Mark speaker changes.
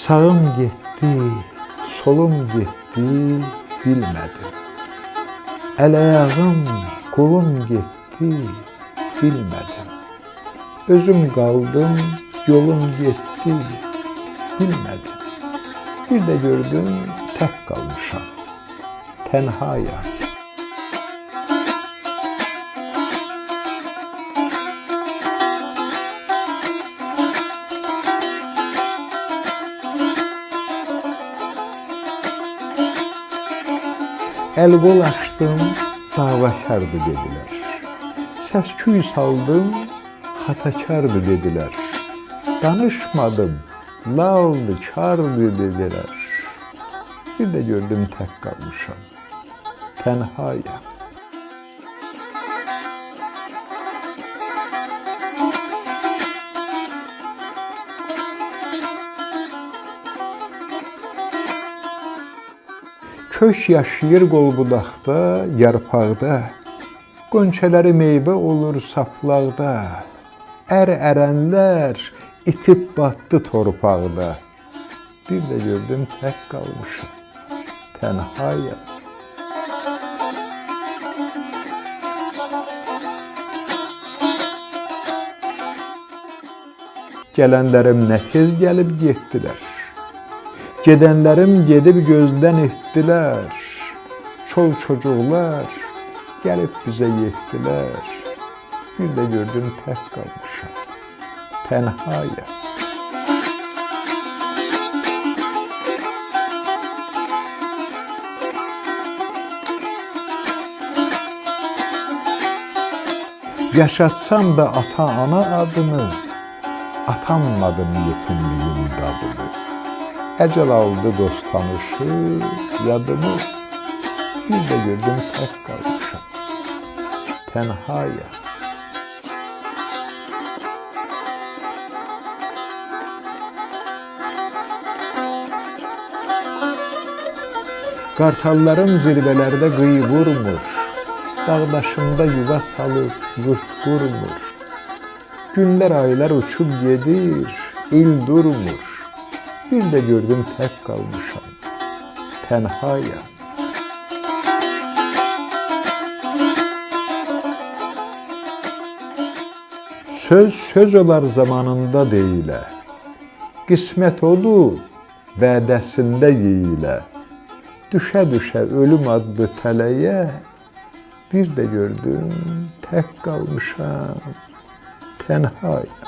Speaker 1: Sağım getdi, solum getdi, bilmədim. Əl-ayağım, qolum getdi, bilmədim. Özüm qaldım, yolum getdi, bilmədim. Bir də gördüm, tək qalmışam, tənhayam. El-qol açdım, davakardı dedilər. Səs-küy saldım, xatakardı dedilər. Danışmadım, laldı, kardı dedilər. Bir də gördüm tək qalmışam, tənhayam. Kök yaşayır qol-budaqda, yarpaqda, qönçələri meyvə olur saflaqda. Ər-ərənlər itib batdı torpaqda. Bir də gördüm tək qalmışam, tənhayam. Gələnlərim nə tez gəlib getdilər. Gedənlərim gedib gözdən etdilər. Çol çocuqlar gəlib bizə yetdilər. Bir də gördüm tək qalmışam, tənhayam. Yaşatsam da ata-ana adını, atanmadım yetimliyin dadını. Əcəl aldı dost tanışı, yadımı, bir də gördüm tək qalmışam, tənhayam. Qartallarım zirvələrdə qıyı vurmur, dağdaşında yuva salıb yurt qurmur. Günlər, aylar uçub gedir, il durmur. Bir də gördüm tək qalmışam, tənhayam. Söz olar zamanında deyilə, qismət odu vədəsində yeyilə. Düşə-düşə ölüm adlı tələyə, bir də gördüm tək qalmışam, tənhayam.